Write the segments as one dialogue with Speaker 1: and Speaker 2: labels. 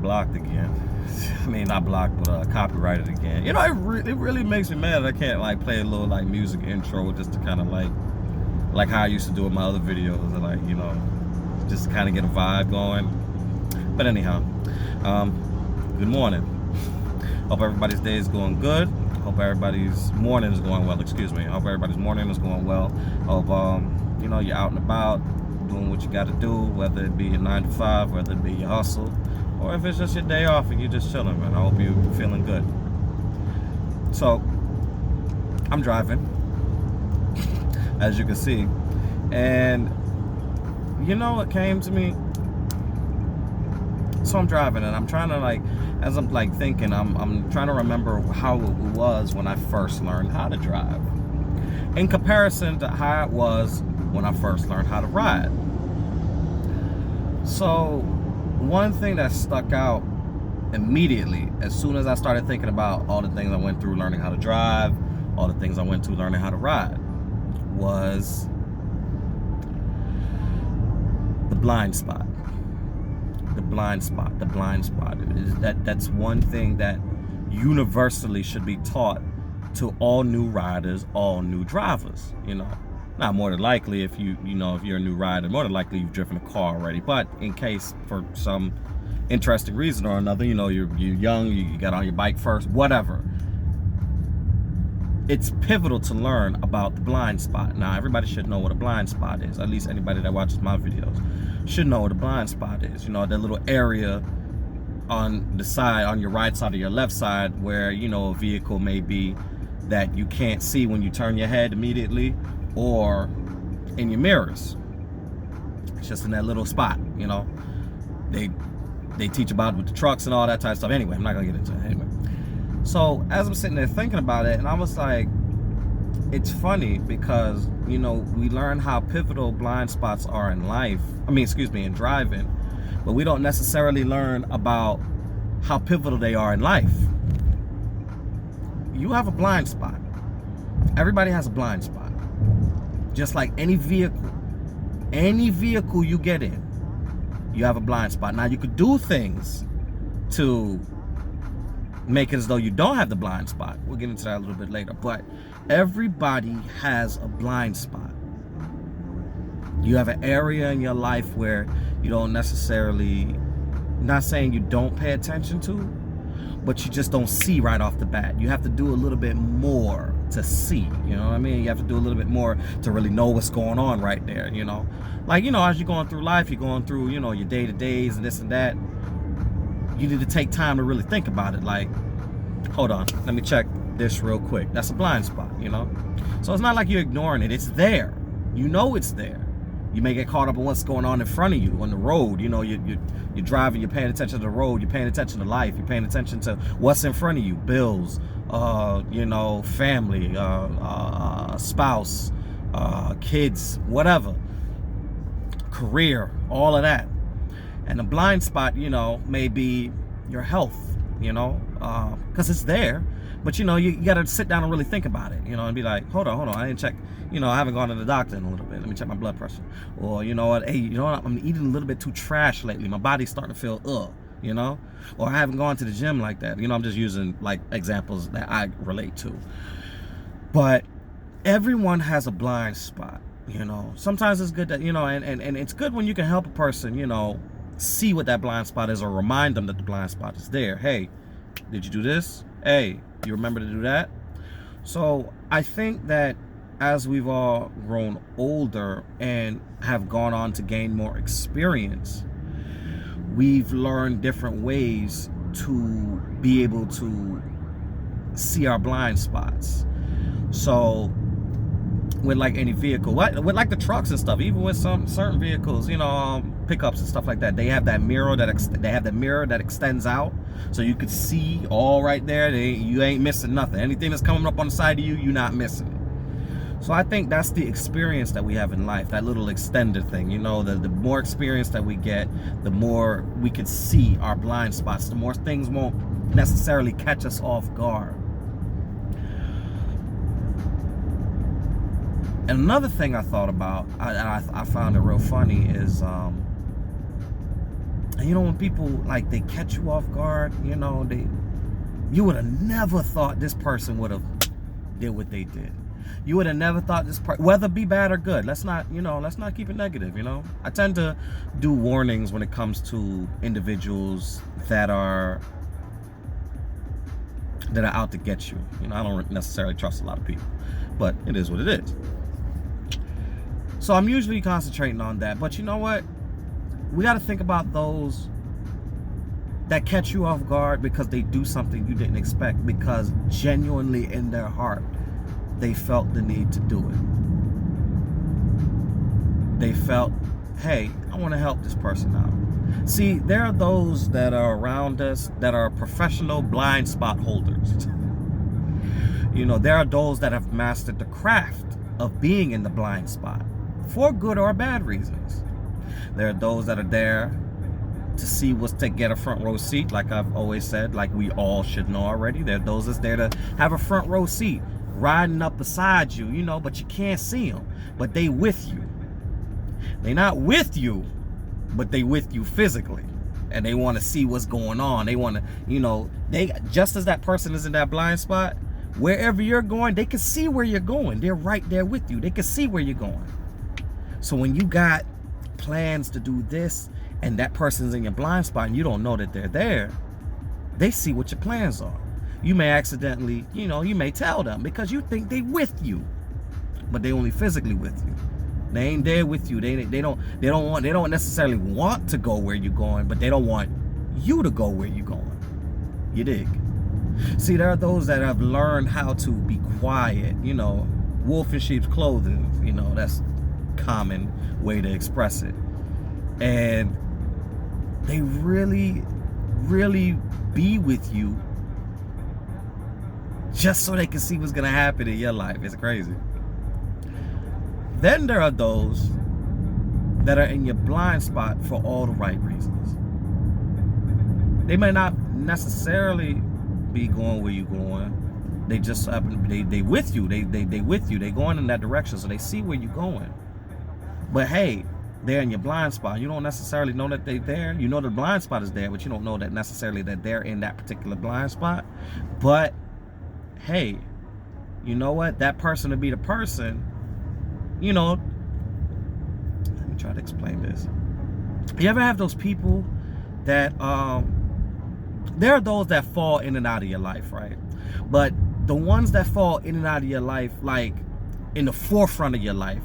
Speaker 1: blocked again. I mean, not blocked, but copyrighted again. You know, it really makes me mad that I can't like play a little like music intro just to kind of like how I used to do with my other videos, and like, you know, just to kind of get a vibe going. But anyhow, good morning. Hope everybody's day is going good. Hope everybody's morning is going well. Excuse me. Hope everybody's morning is going well. Hope you know, you're out and about doing what you got to do, whether it be your 9 to 5, whether it be your hustle, or if it's just your day off and you're just chilling, man. I hope you're feeling good. So, I'm driving, as you can see, and you know, it came to me. So I'm driving and I'm trying to like, as I'm like thinking, I'm trying to remember how it was when I first learned how to drive, in comparison to how it was when I first learned how to ride. So one thing that stuck out immediately as soon as I started thinking about all the things I went through learning how to drive, all the things I went through learning how to ride, was the blind spot. The blind spot. The blind spot. That's one thing that universally should be taught to all new riders, all new drivers. You know, now more than likely, if you're a new rider, more than likely you've driven a car already. But in case for some interesting reason or another, you know, you're young, you got on your bike first, whatever. It's pivotal to learn about the blind spot. Now, everybody should know what a blind spot is. At least anybody that watches my videos should know what a blind spot is. You know, that little area on the side, on your right side or your left side, where, you know, a vehicle may be that you can't see when you turn your head immediately, or in your mirrors. It's just in that little spot, you know. They teach about it with the trucks and all that type of stuff. Anyway, I'm not gonna get into it anyway. So as I'm sitting there thinking about it, and I was like, it's funny because, you know, we learn how pivotal blind spots are in life. In driving, but we don't necessarily learn about how pivotal they are in life. You have a blind spot. Everybody has a blind spot. Just like any vehicle you get in, you have a blind spot. Now, you could do things to make it as though you don't have the blind spot. We'll get into that a little bit later. But everybody has a blind spot. You have an area in your life where you don't necessarily, not saying you don't pay attention to, but you just don't see right off the bat. You have to do a little bit more to see, you know what I mean? You have to do a little bit more to really know what's going on right there, you know? Like, you know, as you're going through life, you're going through, you know, your day-to-days and this and that. You need to take time to really think about it. Like, hold on, let me check this real quick. That's a blind spot, you know? So it's not like you're ignoring it. It's there. You know it's there. You may get caught up in what's going on in front of you on the road. You know, you're driving, you're paying attention to the road, you're paying attention to life, you're paying attention to what's in front of you, bills, you know, family, spouse, kids, whatever, career, all of that. And the blind spot, you know, may be your health, you know, because it's there. But, you know, you got to sit down and really think about it, you know, and be like, hold on, I didn't check, you know, I haven't gone to the doctor in a little bit. Let me check my blood pressure. Or, you know what, hey, you know what, I'm eating a little bit too trash lately. My body's starting to feel, you know, or I haven't gone to the gym like that. You know, I'm just using, like, examples that I relate to. But everyone has a blind spot, you know. Sometimes it's good that, you know, and it's good when you can help a person, you know, see what that blind spot is, or remind them that the blind spot is there. Hey, did you do this? Hey, you remember to do that? So I think that as we've all grown older and have gone on to gain more experience, we've learned different ways to be able to see our blind spots. So with like any vehicle, with like the trucks and stuff, even with some certain vehicles, you know, pickups and stuff like that, they have that mirror that extends out, so you could see all right there. You ain't missing nothing. Anything that's coming up on the side of you, you're not missing it. So I think that's the experience that we have in life, that little extended thing. You know, the more experience that we get, the more we can see our blind spots, the more things won't necessarily catch us off guard. And another thing I thought about, I found it real funny, is And you know, when people, like, they catch you off guard, you know, you would have never thought this person would have did what they did. You would have never thought this person, whether be bad or good. Let's not keep it negative, you know. I tend to do warnings when it comes to individuals that are out to get you. You know, I don't necessarily trust a lot of people, but it is what it is. So I'm usually concentrating on that. But you know what? We got to think about those that catch you off guard because they do something you didn't expect, because genuinely in their heart they felt the need to do it. They felt, hey, I want to help this person out. See, there are those that are around us that are professional blind spot holders. You know, there are those that have mastered the craft of being in the blind spot for good or bad reasons. There are those that are there to see what's to get a front row seat, like I've always said, like we all should know already. There are those that's there to have a front row seat, riding up beside you, you know, but you can't see them, but they with you. They not with you, but they with you physically, and they want to see what's going on. They want to, you know, they just as that person is in that blind spot, wherever you're going, they can see where you're going. They're right there with you. They can see where you're going. So when you got plans to do this and that person's in your blind spot and you don't know that they're there, they see what your plans are. You may accidentally, you know, you may tell them because you think they with you, but they only physically with you. They ain't there with you. They don't necessarily want to go where you're going, but they don't want you to go where you're going. You dig? See, there are those that have learned how to be quiet, you know, wolf in sheep's clothing, you know, that's common way to express it. And they really, really be with you just so they can see what's gonna happen in your life. It's crazy. Then there are those that are in your blind spot for all the right reasons. They may not necessarily be going where you're going. They just happen, they with you. They with you. They going in that direction, so they see where you're going. But hey, they're in your blind spot. You don't necessarily know that they're there. You know the blind spot is there, but you don't know that necessarily that they're in that particular blind spot. But hey, you know what? That person to be the person, you know, let me try to explain this. You ever have those people that, there are those that fall in and out of your life, right? But the ones that fall in and out of your life, like in the forefront of your life,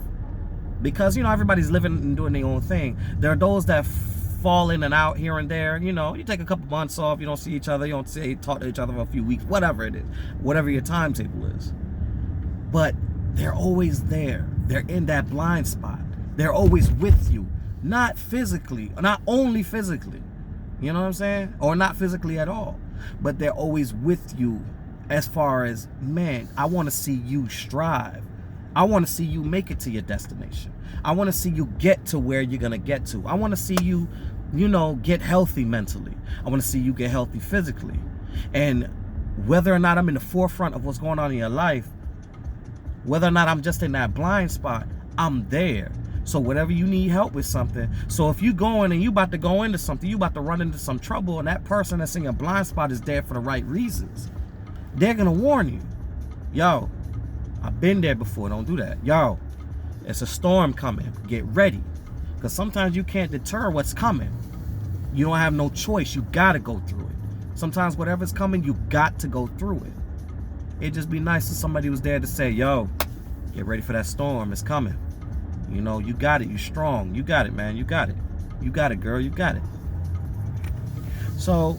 Speaker 1: because, you know, everybody's living and doing their own thing. There are those that fall in and out here and there. You know, you take a couple months off, you don't see each other, you don't talk to each other for a few weeks, whatever it is, whatever your timetable is. But they're always there. They're in that blind spot. They're always with you, not physically, not only physically, you know what I'm saying? Or not physically at all, but they're always with you as far as, man, I want to see you strive. I want to see you make it to your destination. I want to see you get to where you're going to get to. I want to see you, you know, get healthy mentally. I want to see you get healthy physically. And whether or not I'm in the forefront of what's going on in your life, whether or not I'm just in that blind spot, I'm there. So whatever you need help with something. So if you going and you about to go into something, you about to run into some trouble, and that person that's in your blind spot is there for the right reasons, they're going to warn you. Yo, I've been there before. Don't do that. Yo, it's a storm coming. Get ready. Because sometimes you can't deter what's coming. You don't have no choice. You got to go through it. Sometimes whatever's coming, you got to go through it. It'd just be nice if somebody was there to say, yo, get ready for that storm. It's coming. You know, you got it. You strong. You got it, man. You got it. You got it, girl. You got it. So,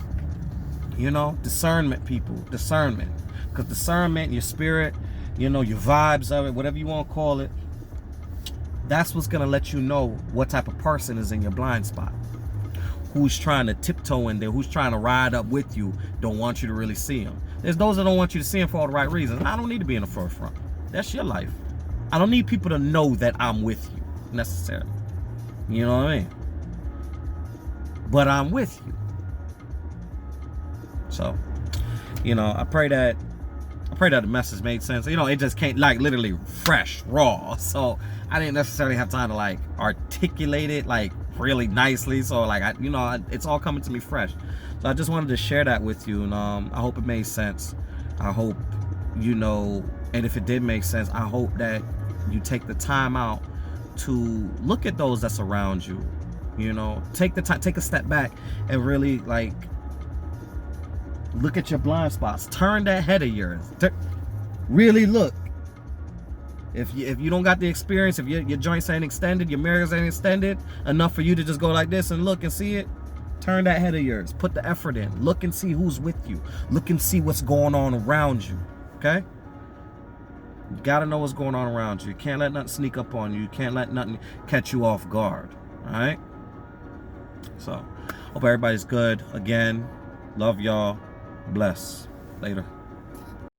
Speaker 1: you know, discernment, people. Discernment. Because discernment, your spirit, you know, your vibes of it, whatever you want to call it, that's what's going to let you know what type of person is in your blind spot. Who's trying to tiptoe in there, who's trying to ride up with you, don't want you to really see them. There's those that don't want you to see them for all the right reasons. I don't need to be in the forefront. That's your life. I don't need people to know that I'm with you, necessarily. You know what I mean? But I'm with you. So, you know, I pray that the message made sense. You know, it just came like literally fresh, raw. So I didn't necessarily have time to like articulate it like really nicely. So like, it's all coming to me fresh. So I just wanted to share that with you, and I hope it made sense. I hope, and if it did make sense, I hope that you take the time out to look at those that's around you. Take the time, take a step back, and really like look at your blind spots. Turn that head of yours. Really look. If you don't got the experience, if your joints ain't extended, your mirrors ain't extended enough for you to just go like this and look and see it, turn that head of yours. Put the effort in. Look and see who's with you. Look and see what's going on around you. Okay? You gotta know what's going on around you. You can't let nothing sneak up on you. You can't let nothing catch you off guard. Alright? So, hope everybody's good. Again, love y'all. Bless. Later.